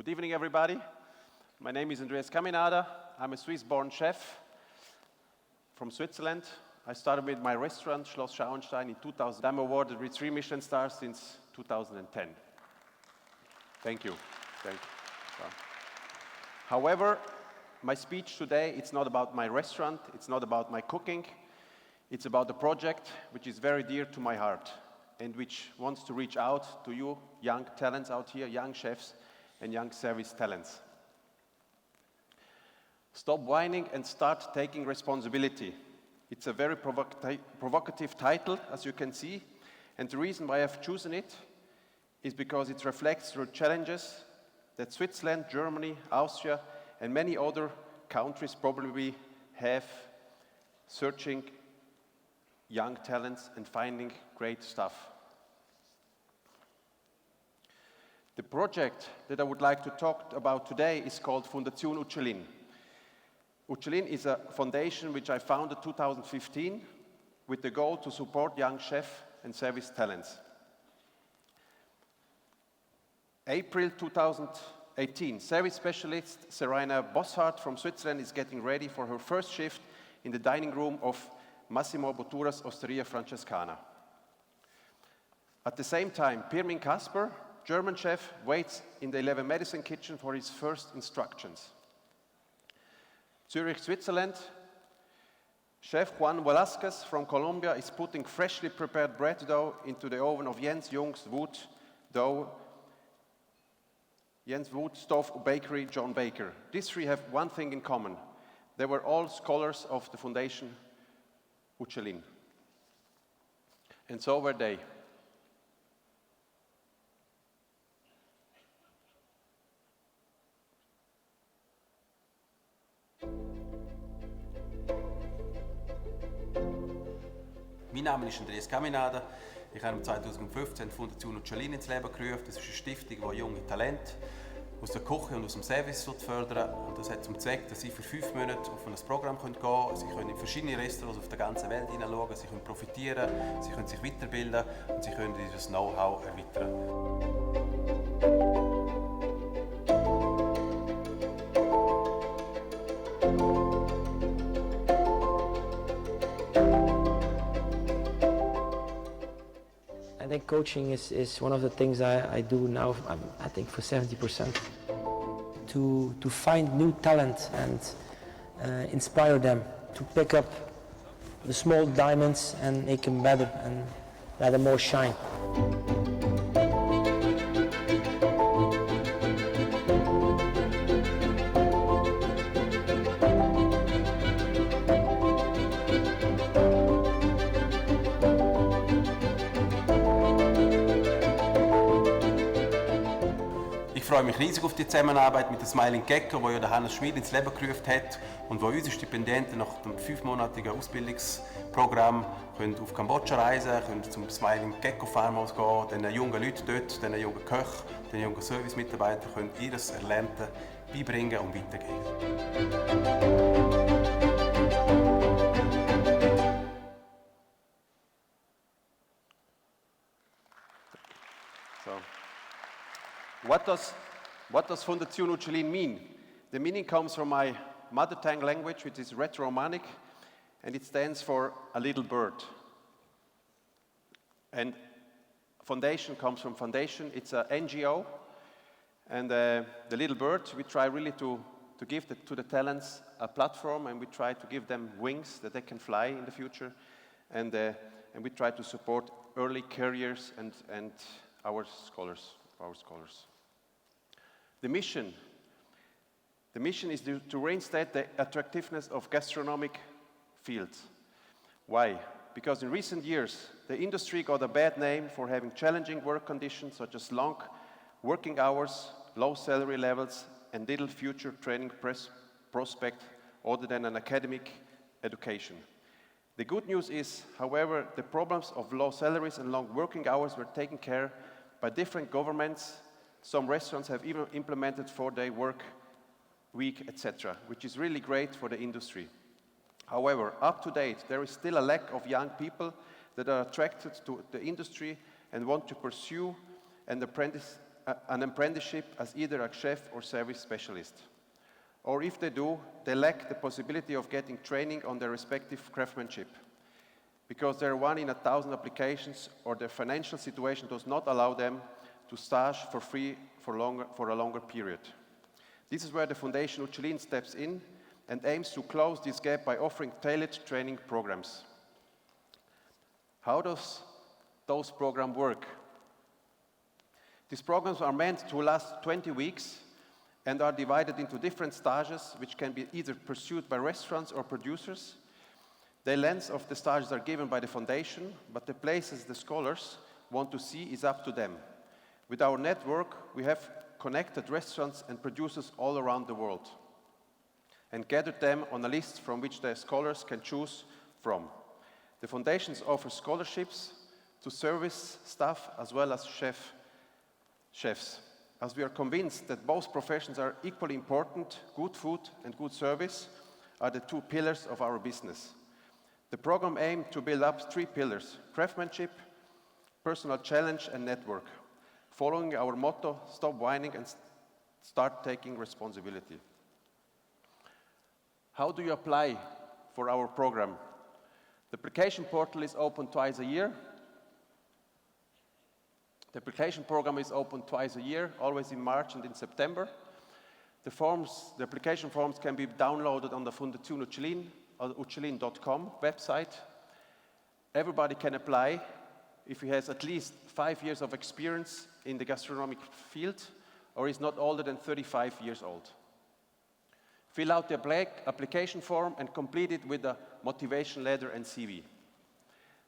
evening, everybody. My name is Andreas Caminada. I'm a Swiss-born chef from Switzerland. I started with my restaurant, Schloss Schauenstein'da, in 2000. I'm awarded with 3 Michelin stars since 2010. Thank you. Thank you. Well. However, my speech today, it's not about my restaurant, it's not about my cooking, it's about a project which is very dear to my heart and which wants to reach out to you young talents out here, young chefs and young service talents. Stop whining and start taking responsibility. It's a very provocative title, as you can see, and the reason why I've chosen it is because it reflects the challenges that Switzerland, Germany, Austria, and many other countries probably have searching young talents and finding great stuff. The project that I would like to talk about today is called Fundazione Michelin. Michelin is a foundation which I founded 2015 with the goal to support young chef and service talents. April 2018, service specialist Serena Bosshardt from Switzerland is getting ready for her first shift in the dining room of Massimo Bottura's Osteria Francescana. At the same time, Pirmin Kasper, German chef, waits in the 11 Medicine kitchen for his first instructions. Zurich, Switzerland, chef Juan Velasquez from Colombia is putting freshly prepared bread dough into the oven of Jens Wood Stove Bakery, John Baker. These three have one thing in common. They were all scholars of the Foundation Michelin. And so were they. Mein Name ist Andreas Caminada. Ich habe 2015 die Fundazione Michelin ins Leben gerufen. Das ist eine Stiftung, die junge Talente aus der Küche und aus dem Service fördern. Und das hat zum Zweck, dass sie für 5 Monate auf ein Programm gehen können. Sie können in verschiedene Restaurants auf der ganzen Welt hineinschauen. Sie können profitieren, sie können sich weiterbilden und sie können dieses Know-how erweitern. I think coaching is one of the things I do now, I think for 70%. To find new talent and inspire them to pick up the small diamonds and make them better and let them more shine. Ich freue mich riesig auf die Zusammenarbeit mit der Smiling Gecko, wo ja der Hannes Schmid ins Leben gerufen hat und wo unsere Stipendienten nach dem 5-monatigen Ausbildungsprogramm können auf Kambodscha reisen, können zum Smiling Gecko Farmhaus gehen, den jungen Leuten dort, den jungen Köchen, den jungen Servicemitarbeitern können ihres Erlernte beibringen und weitergeben. What does Fundazione Michelin mean? The meaning comes from my mother tongue language, which is Retro-Romanic, and it stands for a little bird. And foundation comes from foundation. It's an NGO, and the little bird, we try really to give to the talents a platform, and we try to give them wings that they can fly in the future, and we try to support early careers and our scholars. The mission is to reinstate the attractiveness of gastronomic fields. Why? Because in recent years, the industry got a bad name for having challenging work conditions such as long working hours, low salary levels, and little future training prospect other than an academic education. The good news is, however, the problems of low salaries and long working hours were taken care by different governments. Some restaurants have even implemented 4-day work week, etc., which is really great for the industry. However, up to date, there is still a lack of young people that are attracted to the industry and want to pursue an an apprenticeship as either a chef or service specialist. Or if they do, they lack the possibility of getting training on their respective craftsmanship, because they're 1 in 1,000 applications, or their financial situation does not allow them to stage for free for a longer period. This is where the Foundation Michelin steps in and aims to close this gap by offering tailored training programs. How does those programs work? These programs are meant to last 20 weeks and are divided into different stages, which can be either pursued by restaurants or producers. The length of the stages are given by the foundation, but the places the scholars want to see is up to them. With our network, we have connected restaurants and producers all around the world and gathered them on a list from which the scholars can choose from. The foundations offer scholarships to service staff as well as chefs, as we are convinced that both professions are equally important. Good food and good service are the 2 pillars of our business. The program aims to build up 3 pillars: craftsmanship, personal challenge, and network, following our motto, stop whining and start taking responsibility. How do you apply for our program? The application portal is open twice a year. The application program is open twice a year, always in March and in September. The application forms can be downloaded on the Fundazione Michelin, or michelin.com website. Everybody can apply if he has at least 5 years of experience in the gastronomic field or is not older than 35 years old. Fill out the application form and complete it with a motivation letter and CV.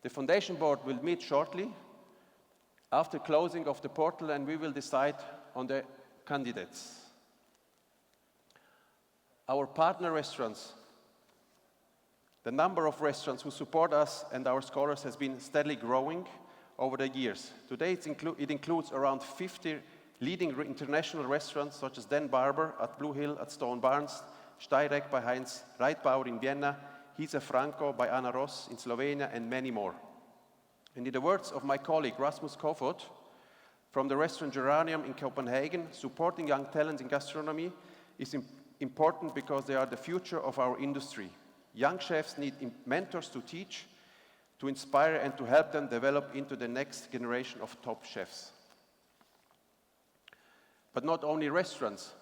The foundation board will meet shortly after closing of the portal, and we will decide on the candidates. Our partner restaurants. The number of restaurants who support us and our scholars has been steadily growing over the years. Today it includes around 50 leading international restaurants such as Den Barber at Blue Hill at Stone Barns, Steyrek by Heinz Reitbauer in Vienna, Hise Franco by Anna Ross in Slovenia, and many more. And in the words of my colleague Rasmus Kofod from the restaurant Geranium in Copenhagen, supporting young talents in gastronomy is important because they are the future of our industry. Young chefs need mentors to teach, to inspire, and to help them develop into the next generation of top chefs. But not only restaurants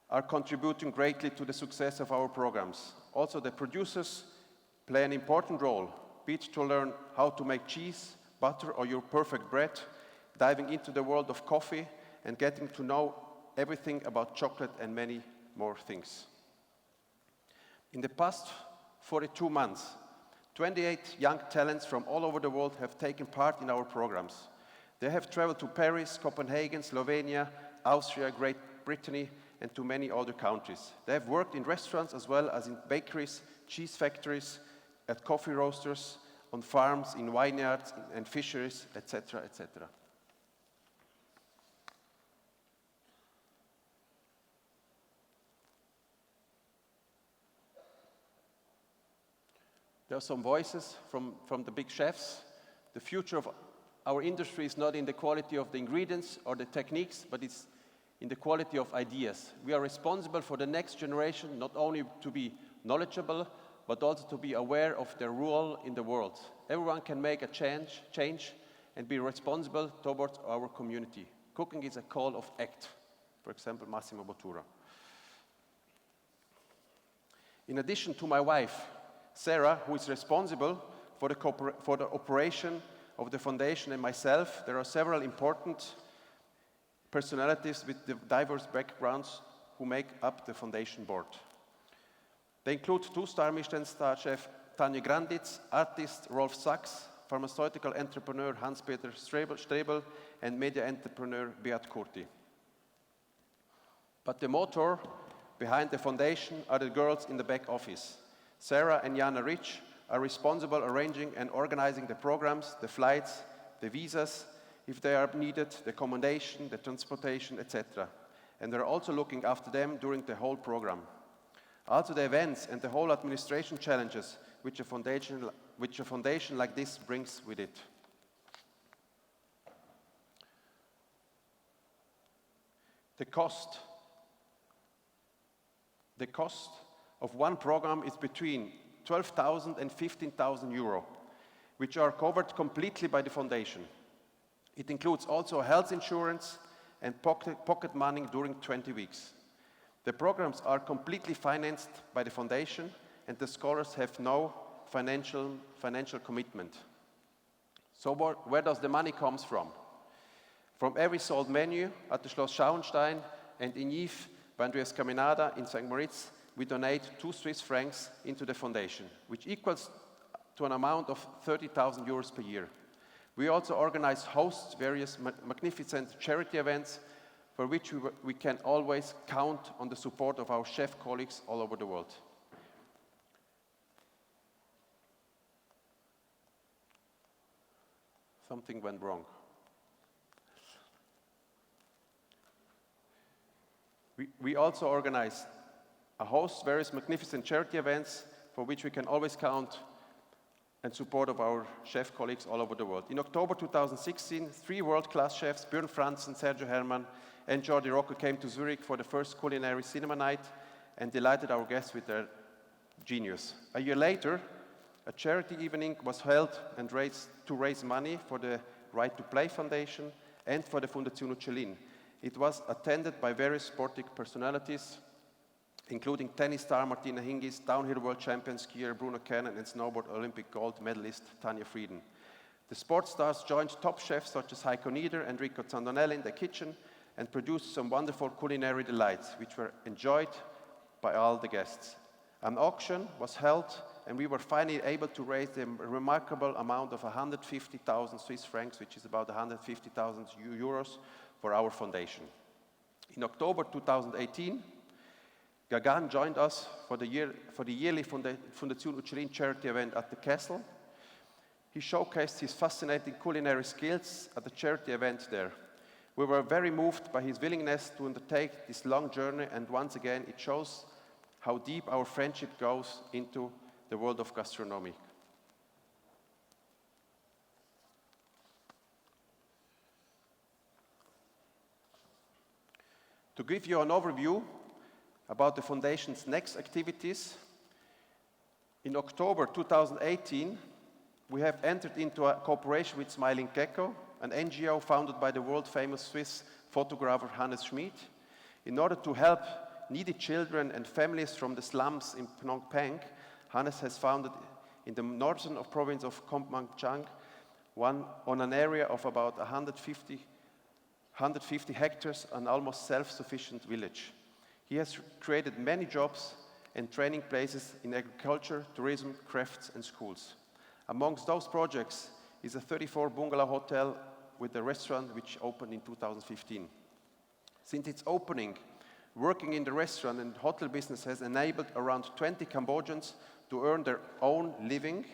are contributing greatly to the success of our programs. Also, the producers play an important role, be it to learn how to make cheese, butter, or your perfect bread, diving into the world of coffee, and getting to know everything about chocolate and many more things. In the past 42 months, 28 young talents from all over the world have taken part in our programs. They have traveled to Paris, Copenhagen, Slovenia, Austria, Great Britain, and to many other countries. They have worked in restaurants as well as in bakeries, cheese factories, at coffee roasters, on farms, in vineyards and fisheries, etc., etc. There are some voices from the big chefs. The future of our industry is not in the quality of the ingredients or the techniques, but it's in the quality of ideas. We are responsible for the next generation, not only to be knowledgeable, but also to be aware of their role in the world. Everyone can make a change and be responsible towards our community. Cooking is a call of act. For example, Massimo Bottura. In addition to my wife, Sarah, who is responsible for the operation of the foundation, and myself, there are several important personalities with diverse backgrounds who make up the foundation board. They include 2-star Michelin star chef Tanja Granditz, artist Rolf Sachs, pharmaceutical entrepreneur Hans-Peter Strebel, and media entrepreneur Beat Kurti. But the motor behind the foundation are the girls in the back office. Sarah and Jana Rich are responsible arranging and organizing the programs, the flights, the visas, if they are needed, the accommodation, the transportation, etc. And they're also looking after them during the whole program. Also the events and the whole administration challenges which a foundation like this brings with it. The cost of one program is between 12,000 and 15,000 euro, which are covered completely by the foundation. It includes also health insurance and pocket money during 20 weeks. The programs are completely financed by the foundation, and the scholars have no financial commitment. So where does the money come from? From every sold menu at the Schloss Schauenstein and in Yves by Andreas Caminada in St. Moritz, we donate 2 Swiss francs into the foundation, which equals to an amount of 30,000 euros per year. We also host various magnificent charity events for which we can always count on the support of our chef colleagues all over the world. Something went wrong. We also host various magnificent charity events for which we can always count and support of our chef colleagues all over the world. In October 2016, 3 world-class chefs, Björn Franzen, Sergio Herrmann, and Jordi Rocco came to Zurich for the first culinary cinema night and delighted our guests with their genius. A year later, a charity evening was held and to raise money for the Right to Play Foundation and for the Fondazione Michelin. It was attended by various sporting personalities, including tennis star Martina Hingis, downhill world champion skier Bruno Cannon, and snowboard Olympic gold medalist Tanja Frieden. The sports stars joined top chefs such as Heiko Nieder and Enrico Zandonelli in the kitchen and produced some wonderful culinary delights, which were enjoyed by all the guests. An auction was held, and we were finally able to raise the remarkable amount of 150,000 Swiss francs, which is about 150,000 euros, for our foundation. In October 2018, Gagan joined us for the yearly Fondazione Michelin charity event at the Castle. He showcased his fascinating culinary skills at the charity event there. We were very moved by his willingness to undertake this long journey, and once again it shows how deep our friendship goes into the world of gastronomy. To give you an overview about the Foundation's next activities, in October 2018, we have entered into a cooperation with Smiling Gecko, an NGO founded by the world-famous Swiss photographer Hannes Schmid, in order to help needy children and families from the slums in Phnom Penh. Hannes has founded in the northern province of Kompang Chang on an area of about 150 hectares, an almost self-sufficient village. He has created many jobs and training places in agriculture, tourism, crafts, and schools. Amongst those projects is a 34-bungalow hotel with a restaurant which opened in 2015. Since its opening, working in the restaurant and hotel business has enabled around 20 Cambodians to earn their own living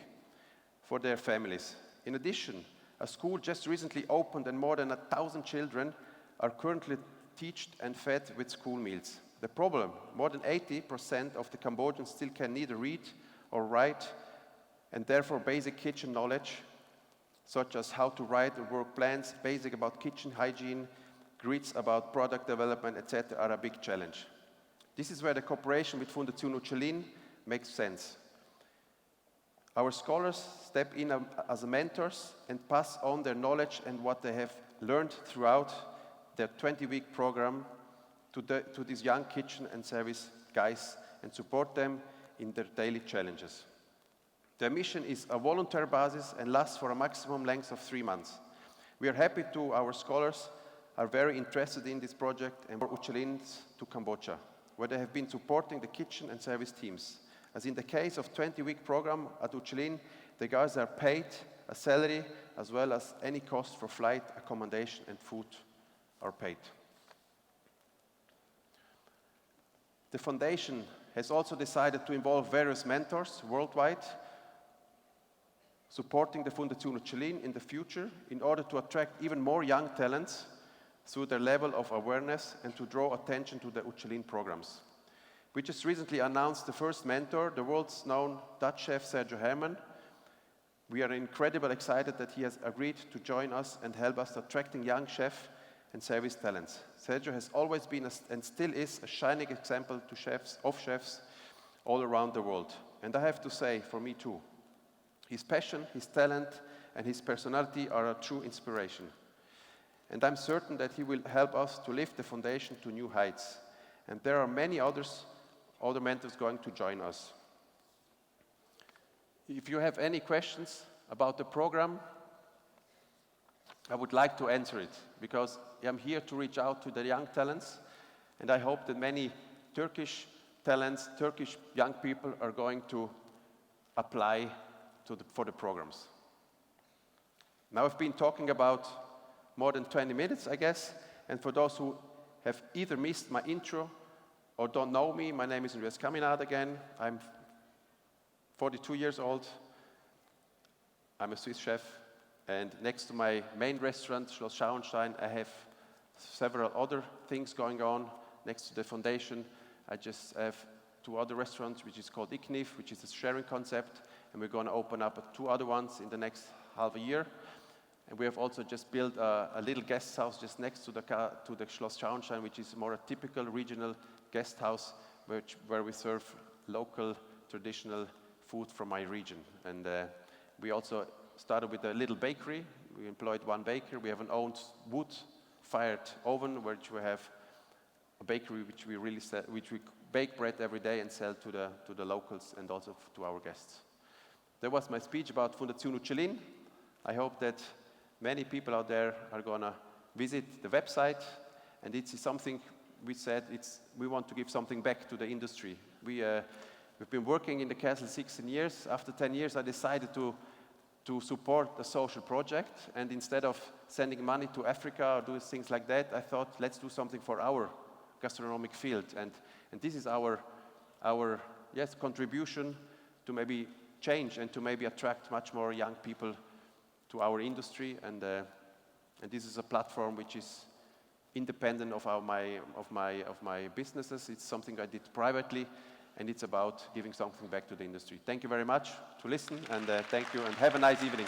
for their families. In addition, a school just recently opened and more than 1,000 children are currently taught and fed with school meals. The problem, more than 80% of the Cambodians still can neither read or write, and therefore basic kitchen knowledge, such as how to write or work plans, basic about kitchen hygiene, grids about product development, etc., are a big challenge. This is where the cooperation with Fondazione Michelin makes sense. Our scholars step in as mentors and pass on their knowledge and what they have learned throughout their 20-week program to these young kitchen and service guys and support them in their daily challenges. Their mission is a voluntary basis and lasts for a maximum length of 3 months. We are happy our scholars are very interested in this project and brought Michelins to Cambodia, where they have been supporting the kitchen and service teams. As in the case of 20-week program at Michelin, the guys are paid a salary as well as any cost for flight, accommodation, and food are paid. The foundation has also decided to involve various mentors worldwide, supporting the Fondazione Michelin in the future in order to attract even more young talents through their level of awareness and to draw attention to the Michelin programs. We just recently announced the first mentor, the world's known Dutch chef Sergio Herrmann. We are incredibly excited that he has agreed to join us and help us attracting young chefs and service talents. Sergio has always been and still is a shining example to chefs all around the world. And I have to say, for me too, his passion, his talent, and his personality are a true inspiration. And I'm certain that he will help us to lift the foundation to new heights. And there are many other mentors going to join us. If you have any questions about the program, I would like to answer it, because I'm here to reach out to the young talents, and I hope that many Turkish talents, Turkish young people are going to apply for the programs. Now I've been talking about more than 20 minutes, I guess, and for those who have either missed my intro or don't know me, my name is Andreas Caminada again. I'm 42 years old. I'm a Swiss chef, and next to my main restaurant, Schloss Schauenstein, I have several other things going on. Next to the foundation, I just have 2 other restaurants, which is called Iknif, which is a sharing concept, and we're going to open up 2 other ones in the next half a year. And we have also just built a little guest house just next to the Schloss Schauenstein, which is more a typical regional guest house where we serve local traditional food from my region. And we also started with a little bakery. We employed 1 baker. We have an own wood-fired oven, which we have a bakery which we bake bread every day and sell to the locals and also to our guests. That was my speech about Fondazione Michelin. I hope that many people out there are going to visit the website, and it's something we said, we want to give something back to the industry. We've been working in the castle 16 years. After 10 years, I decided to support a social project, and instead of sending money to Africa or doing things like that, I thought, let's do something for our gastronomic field. And this is our contribution to maybe change and to maybe attract much more young people to our industry, and this is a platform which is independent of my businesses. It's something I did privately, and it's about giving something back to the industry. Thank you very much to listen, and thank you, and have a nice evening.